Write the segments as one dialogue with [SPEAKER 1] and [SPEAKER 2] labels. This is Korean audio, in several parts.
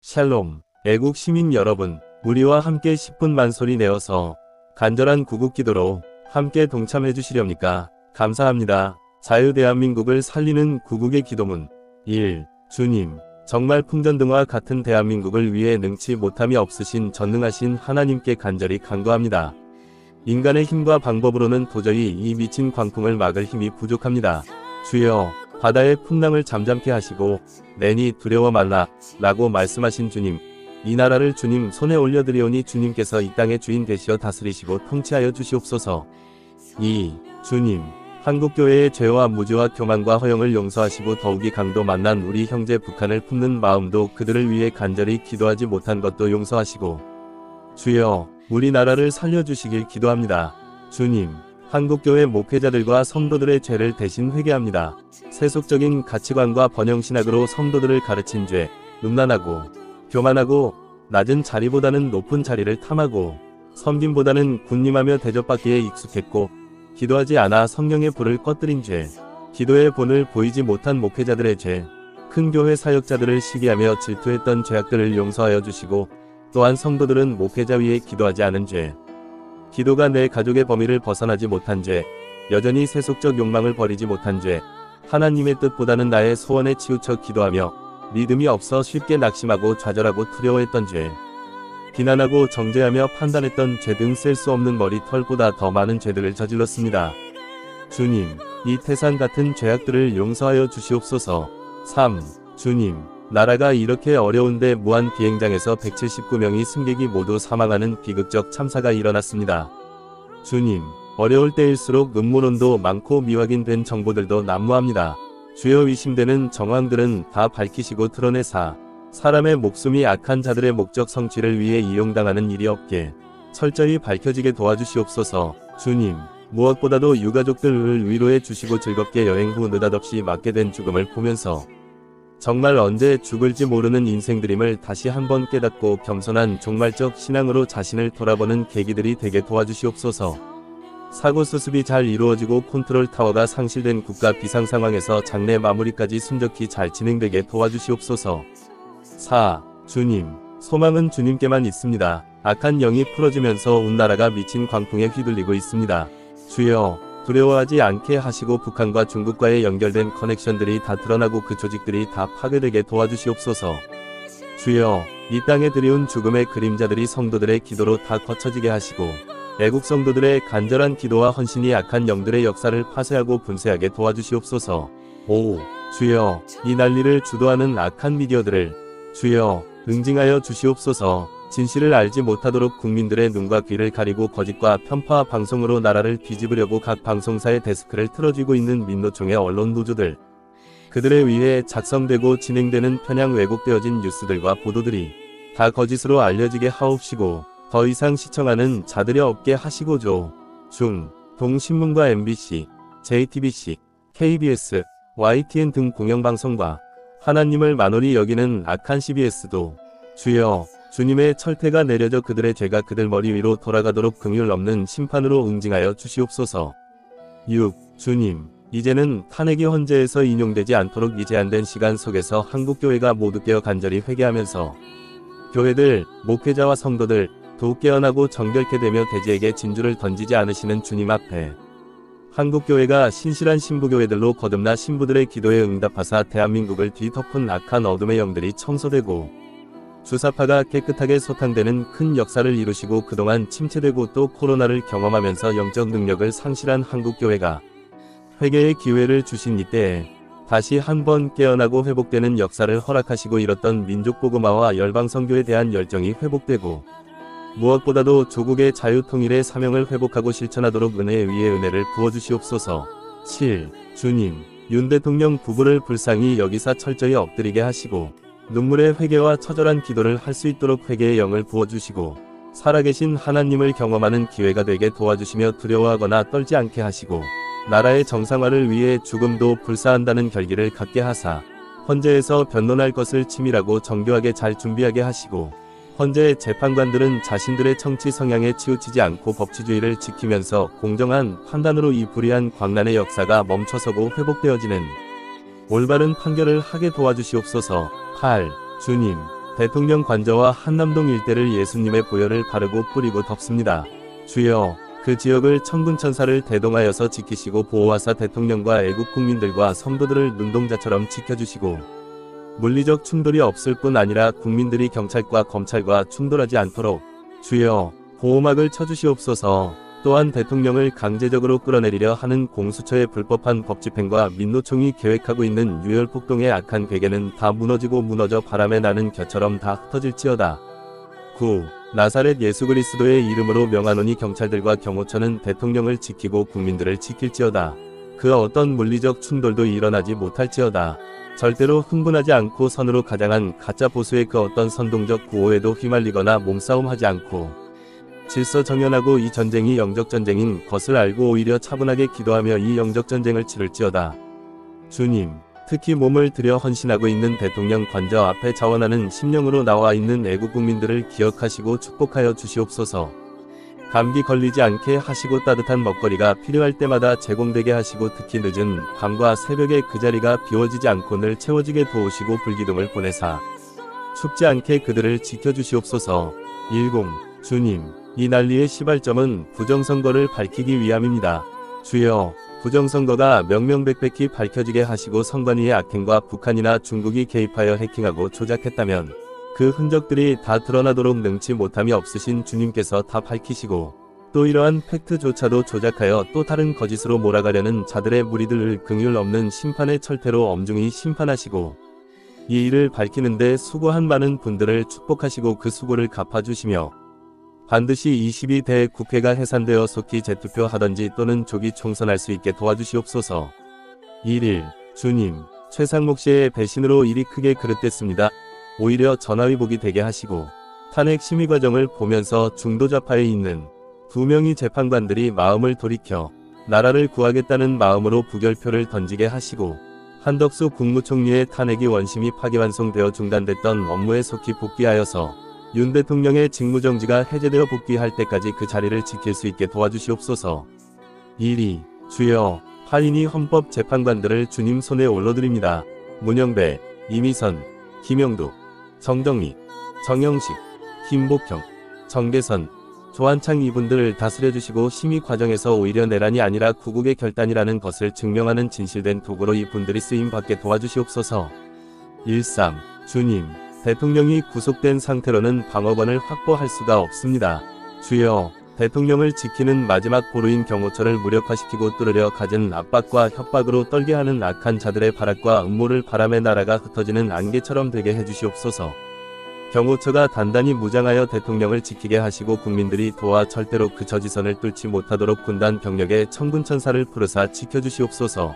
[SPEAKER 1] 샬롬, 애국 시민 여러분, 우리와 함께 10분 만소리 내어서 간절한 구국기도로 함께 동참해 주시렵니까? 감사합니다. 자유대한민국을 살리는 구국의 기도문 1. 주님, 정말 풍전등화 같은 대한민국을 위해 능치 못함이 없으신 전능하신 하나님께 간절히 간구합니다. 인간의 힘과 방법으로는 도저히 이 미친 광풍을 막을 힘이 부족합니다. 주여, 바다의 풍랑을 잠잠케 하시고 내니 두려워 말라 라고 말씀하신 주님, 이 나라를 주님 손에 올려드리오니 주님께서 이 땅의 주인 되시어 다스리시고 통치하여 주시옵소서. 2. 주님, 한국교회의 죄와 무지와 교만과 허영을 용서하시고 더욱이 강도 만난 우리 형제 북한을 품는 마음도 그들을 위해 간절히 기도하지 못한 것도 용서하시고 주여, 우리나라를 살려주시길 기도합니다. 주님, 한국교회 목회자들과 성도들의 죄를 대신 회개합니다. 세속적인 가치관과 번영신학으로 성도들을 가르친 죄, 음란하고 교만하고 낮은 자리보다는 높은 자리를 탐하고 섬김보다는 군림하며 대접받기에 익숙했고 기도하지 않아 성령의 불을 꺼뜨린 죄, 기도의 본을 보이지 못한 목회자들의 죄, 큰 교회 사역자들을 시기하며 질투했던 죄악들을 용서하여 주시고 또한 성도들은 목회자 위에 기도하지 않은 죄, 기도가 내 가족의 범위를 벗어나지 못한 죄, 여전히 세속적 욕망을 버리지 못한 죄, 하나님의 뜻보다는 나의 소원에 치우쳐 기도하며 믿음이 없어 쉽게 낙심하고 좌절하고 두려워했던 죄, 비난하고 정죄하며 판단했던 죄 등 셀 수 없는 머리털보다 더 많은 죄들을 저질렀습니다. 주님, 이 태산 같은 죄악들을 용서하여 주시옵소서. 3. 주님, 나라가 이렇게 어려운데 무한 비행장에서 179명의 승객이 모두 사망하는 비극적 참사가 일어났습니다. 주님, 어려울 때일수록 음모론도 많고 미확인된 정보들도 난무합니다. 주여, 의심되는 정황들은 다 밝히시고 드러내사 사람의 목숨이 악한 자들의 목적 성취를 위해 이용당하는 일이 없게 철저히 밝혀지게 도와주시옵소서. 주님, 무엇보다도 유가족들을 위로해 주시고 즐겁게 여행 후 느닷없이 맞게 된 죽음을 보면서 정말 언제 죽을지 모르는 인생들임을 다시 한번 깨닫고 겸손한 종말적 신앙으로 자신을 돌아보는 계기들이 되게 도와주시옵소서. 사고 수습이 잘 이루어지고 컨트롤 타워가 상실된 국가 비상 상황에서 장례 마무리까지 순적히 잘 진행되게 도와주시옵소서. 4. 주님, 소망은 주님께만 있습니다. 악한 영이 풀어지면서 온 나라가 미친 광풍에 휘둘리고 있습니다. 주여, 두려워하지 않게 하시고 북한과 중국과의 연결된 커넥션들이 다 드러나고 그 조직들이 다 파괴되게 도와주시옵소서. 주여, 이 땅에 들이운 죽음의 그림자들이 성도들의 기도로 다 거쳐지게 하시고 애국 성도들의 간절한 기도와 헌신이 악한 영들의 역사를 파쇄하고 분쇄하게 도와주시옵소서. 5. 주여, 이 난리를 주도하는 악한 미디어들을 주여, 응징하여 주시옵소서. 진실을 알지 못하도록 국민들의 눈과 귀를 가리고 거짓과 편파 방송으로 나라를 뒤집으려고 각 방송사의 데스크를 틀어쥐고 있는 민노총의 언론 노조들, 그들에 의해 작성되고 진행되는 편향 왜곡되어진 뉴스들과 보도들이 다 거짓으로 알려지게 하옵시고 더 이상 시청하는 자들이 없게 하시고 중, 동신문과 MBC, JTBC, KBS, YTN 등 공영방송과 하나님을 만홀히 여기는 악한 CBS도 주여, 주님의 철퇴가 내려져 그들의 죄가 그들 머리 위로 돌아가도록 긍휼 없는 심판으로 응징하여 주시옵소서. 6. 주님, 이제는 탄핵이 헌재에서 인용되지 않도록 이 제한된 시간 속에서 한국교회가 모두 깨어 간절히 회개하면서 교회들, 목회자와 성도들 더욱 깨어나고 정결케 되며 대지에게 진주를 던지지 않으시는 주님 앞에 한국교회가 신실한 신부교회들로 거듭나 신부들의 기도에 응답하사 대한민국을 뒤덮은 악한 어둠의 영들이 청소되고 주사파가 깨끗하게 소탕되는 큰 역사를 이루시고 그동안 침체되고 또 코로나를 경험하면서 영적 능력을 상실한 한국교회가 회개의 기회를 주신 이때에 다시 한번 깨어나고 회복되는 역사를 허락하시고 잃었던 민족복음화와 열방선교에 대한 열정이 회복되고 무엇보다도 조국의 자유통일의 사명을 회복하고 실천하도록 은혜 위에 은혜를 부어주시옵소서. 7. 주님, 윤 대통령 부부를 불쌍히 여기사 철저히 엎드리게 하시고 눈물의 회개와 처절한 기도를 할 수 있도록 회개의 영을 부어주시고 살아계신 하나님을 경험하는 기회가 되게 도와주시며 두려워하거나 떨지 않게 하시고 나라의 정상화를 위해 죽음도 불사한다는 결기를 갖게 하사 헌재에서 변론할 것을 치밀하고 정교하게 잘 준비하게 하시고 헌재 재판관들은 자신들의 정치 성향에 치우치지 않고 법치주의를 지키면서 공정한 판단으로 이 불의한 광란의 역사가 멈춰서고 회복되어지는 올바른 판결을 하게 도와주시옵소서. 8. 주님, 대통령 관저와 한남동 일대를 예수님의 보혈을 바르고 뿌리고 덮습니다. 주여, 그 지역을 천군천사를 대동하여서 지키시고 보호하사 대통령과 애국 국민들과 성도들을 눈동자처럼 지켜주시고 물리적 충돌이 없을 뿐 아니라 국민들이 경찰과 검찰과 충돌하지 않도록 주여, 보호막을 쳐주시옵소서. 또한 대통령을 강제적으로 끌어내리려 하는 공수처의 불법한 법집행과 민노총이 계획하고 있는 유혈폭동의 악한 괴계는 다 무너져 바람에 나는 겨처럼 다 흩어질지어다. 9. 나사렛 예수 그리스도의 이름으로 명하노니 경찰들과 경호처는 대통령을 지키고 국민들을 지킬지어다. 그 어떤 물리적 충돌도 일어나지 못할지어다. 절대로 흥분하지 않고 선으로 가장한 가짜 보수의 그 어떤 선동적 구호에도 휘말리거나 몸싸움하지 않고 질서정연하고 이 전쟁이 영적전쟁인 것을 알고 오히려 차분하게 기도하며 이 영적전쟁을 치를지어다. 주님, 특히 몸을 들여 헌신하고 있는 대통령 관저 앞에 자원하는 심령으로 나와 있는 애국 국민들을 기억하시고 축복하여 주시옵소서. 감기 걸리지 않게 하시고 따뜻한 먹거리가 필요할 때마다 제공되게 하시고 특히 늦은 밤과 새벽에 그 자리가 비워지지 않고 늘 채워지게 도우시고 불기둥을 보내사 춥지 않게 그들을 지켜주시옵소서. 10. 주님, 이 난리의 시발점은 부정선거를 밝히기 위함입니다. 주여, 부정선거가 명명백백히 밝혀지게 하시고 선관위의 악행과 북한이나 중국이 개입하여 해킹하고 조작했다면 그 흔적들이 다 드러나도록 능치 못함이 없으신 주님께서 다 밝히시고 또 이러한 팩트조차도 조작하여 또 다른 거짓으로 몰아가려는 자들의 무리들을 긍휼 없는 심판의 철퇴로 엄중히 심판하시고 이 일을 밝히는데 수고한 많은 분들을 축복하시고 그 수고를 갚아주시며 반드시 22대 국회가 해산되어 속히 재투표하던지 또는 조기 총선할 수 있게 도와주시옵소서. 1일, 주님, 최상목 씨의 배신으로 일이 크게 그릇됐습니다. 오히려 전화위복이 되게 하시고 탄핵 심의 과정을 보면서 중도좌파에 있는 2명의 재판관들이 마음을 돌이켜 나라를 구하겠다는 마음으로 부결표를 던지게 하시고 한덕수 국무총리의 탄핵이 원심이 파기환송되어 중단됐던 업무에 속히 복귀하여서 윤 대통령의 직무정지가 해제되어 복귀할 때까지 그 자리를 지킬 수 있게 도와주시옵소서. 2. 주여, 하인이 헌법재판관들을 주님 손에 올려드립니다. 문영배, 이미선, 김영두, 정덕미, 정영식, 김복형, 정계선, 조한창 이분들을 다스려주시고 심의 과정에서 오히려 내란이 아니라 구국의 결단이라는 것을 증명하는 진실된 도구로 이분들이 쓰임받게 도와주시옵소서. 13. 주님, 대통령이 구속된 상태로는 방어권을 확보할 수가 없습니다. 주여, 대통령을 지키는 마지막 보루인 경호처를 무력화시키고 뚫으려 갖은 압박과 협박으로 떨게 하는 악한 자들의 발악과 음모를 바람에 나라가 흩어지는 안개처럼 되게 해주시옵소서. 경호처가 단단히 무장하여 대통령을 지키게 하시고 국민들이 도와 절대로 그 저지선을 뚫지 못하도록 군단 병력의 천군천사를 부르사 지켜주시옵소서.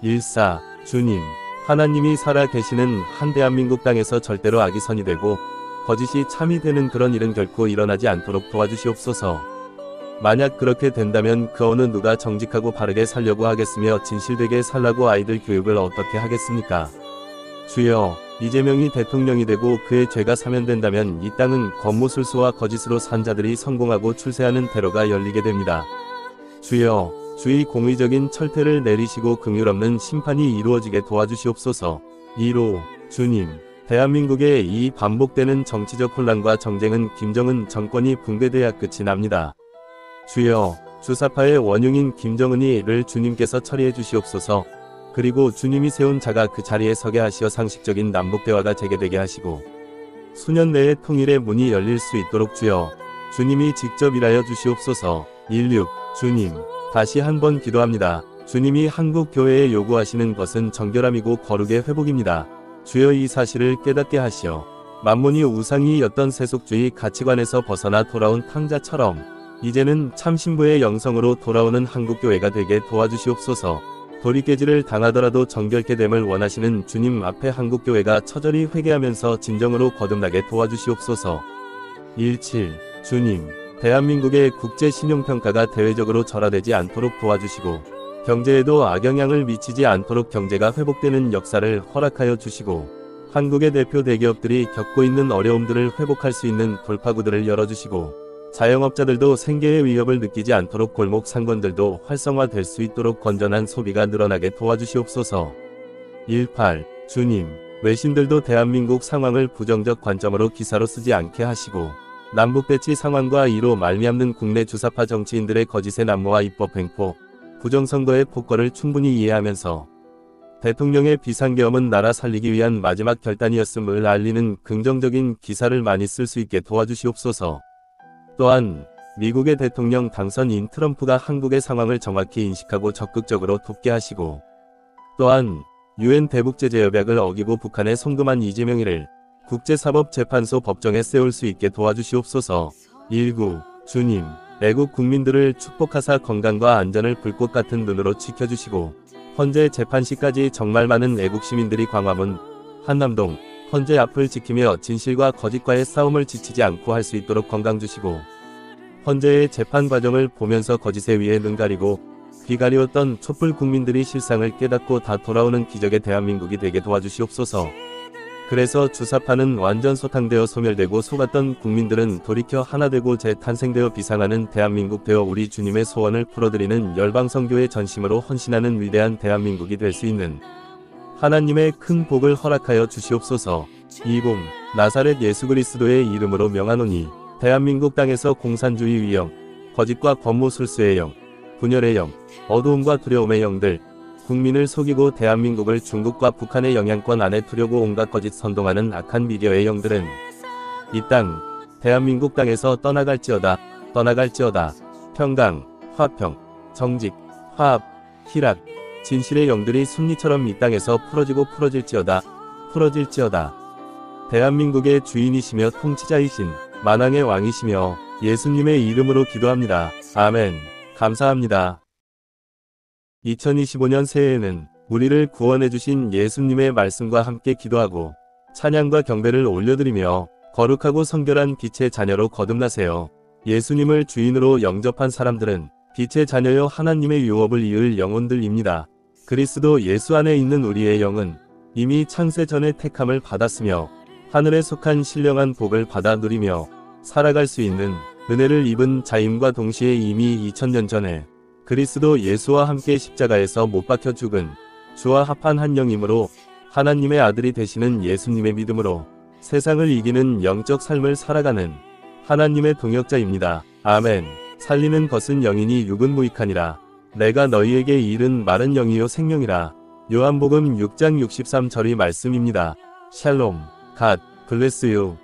[SPEAKER 1] 14. 주님, 하나님이 살아 계시는 한 대한민국 땅에서 절대로 악이 선이 되고 거짓이 참이 되는 그런 일은 결코 일어나지 않도록 도와주시옵소서. 만약 그렇게 된다면 그 어느 누가 정직하고 바르게 살려고 하겠으며 진실되게 살라고 아이들 교육을 어떻게 하겠습니까? 주여, 이재명이 대통령이 되고 그의 죄가 사면된다면 이 땅은 겉모술수와 거짓으로 산 자들이 성공하고 출세하는 대로가 열리게 됩니다. 주여, 주의 공의적인 철퇴를 내리시고 긍휼없는 심판이 이루어지게 도와주시옵소서. 2로, 주님, 대한민국의 이 반복되는 정치적 혼란과 정쟁은 김정은 정권이 붕괴돼야 끝이 납니다. 주여, 주사파의 원흉인 김정은이를 주님께서 처리해 주시옵소서. 그리고 주님이 세운 자가 그 자리에 서게 하시어 상식적인 남북대화가 재개되게 하시고 수년 내에 통일의 문이 열릴 수 있도록 주여, 주님이 직접 일하여 주시옵소서. 16. 주님, 다시 한번 기도합니다. 주님이 한국 교회에 요구하시는 것은 정결함이고 거룩의 회복입니다. 주여, 이 사실을 깨닫게 하시어 만문이 우상이었던 세속주의 가치관에서 벗어나 돌아온 탕자처럼 이제는 참신부의 영성으로 돌아오는 한국교회가 되게 도와주시옵소서. 돌이깨질을 당하더라도 정결케 됨을 원하시는 주님 앞에 한국교회가 처절히 회개하면서 진정으로 거듭나게 도와주시옵소서. 17. 주님, 대한민국의 국제신용평가가 대외적으로 절하되지 않도록 도와주시고 경제에도 악영향을 미치지 않도록 경제가 회복되는 역사를 허락하여 주시고 한국의 대표 대기업들이 겪고 있는 어려움들을 회복할 수 있는 돌파구들을 열어주시고 자영업자들도 생계의 위협을 느끼지 않도록 골목 상권들도 활성화될 수 있도록 건전한 소비가 늘어나게 도와주시옵소서. 18. 주님, 외신들도 대한민국 상황을 부정적 관점으로 기사로 쓰지 않게 하시고 남북대치 상황과 이로 말미암는 국내 주사파 정치인들의 거짓의 난무와 입법 횡포, 부정선거의 폭거를 충분히 이해하면서 대통령의 비상계엄은 나라 살리기 위한 마지막 결단이었음을 알리는 긍정적인 기사를 많이 쓸 수 있게 도와주시옵소서. 또한 미국의 대통령 당선인 트럼프가 한국의 상황을 정확히 인식하고 적극적으로 돕게 하시고 또한 유엔 대북제재협약을 어기고 북한에 송금한 이재명이를 국제사법재판소 법정에 세울 수 있게 도와주시옵소서. 19. 주님, 애국 국민들을 축복하사 건강과 안전을 불꽃 같은 눈으로 지켜주시고 헌재 재판시까지 정말 많은 애국 시민들이 광화문, 한남동, 헌재 앞을 지키며 진실과 거짓과의 싸움을 지치지 않고 할 수 있도록 건강 주시고 헌재의 재판 과정을 보면서 거짓에 위에 눈 가리고 귀 가리웠던 촛불 국민들이 실상을 깨닫고 다 돌아오는 기적의 대한민국이 되게 도와주시옵소서. 그래서 주사파는 완전 소탕되어 소멸되고 속았던 국민들은 돌이켜 하나 되고 재탄생되어 비상하는 대한민국 되어 우리 주님의 소원을 풀어드리는 열방선교의 전심으로 헌신하는 위대한 대한민국이 될 수 있는 하나님의 큰 복을 허락하여 주시옵소서. 20. 나사렛 예수 그리스도의 이름으로 명하노니 대한민국 땅에서 공산주의 위영, 거짓과 권모술수의 영, 분열의 영, 어두움과 두려움의 영들, 국민을 속이고 대한민국을 중국과 북한의 영향권 안에 두려고 온갖 거짓 선동하는 악한 미디어의 영들은 이 땅, 대한민국 땅에서 떠나갈지어다, 떠나갈지어다. 평강, 화평, 정직, 화합, 희락, 진실의 영들이 순리처럼 이 땅에서 풀어지고 풀어질지어다, 풀어질지어다. 대한민국의 주인이시며 통치자이신 만왕의 왕이시며 예수님의 이름으로 기도합니다. 아멘. 감사합니다. 2025년 새해에는 우리를 구원해주신 예수님의 말씀과 함께 기도하고 찬양과 경배를 올려드리며 거룩하고 성결한 빛의 자녀로 거듭나세요. 예수님을 주인으로 영접한 사람들은 빛의 자녀여 하나님의 유업을 이을 영혼들입니다. 그리스도 예수 안에 있는 우리의 영은 이미 창세 전에 택함을 받았으며 하늘에 속한 신령한 복을 받아 누리며 살아갈 수 있는 은혜를 입은 자임과 동시에 이미 2000년 전에 그리스도 예수와 함께 십자가에서 못 박혀 죽은 주와 합한 한 영이므로 하나님의 아들이 되시는 예수님의 믿음으로 세상을 이기는 영적 삶을 살아가는 하나님의 동역자입니다. 아멘. 살리는 것은 영이니 육은 무익하니라. 내가 너희에게 이른 말은 영이요 생명이라. 요한복음 6장 63절의 말씀입니다. 샬롬. 갓 블레스 유.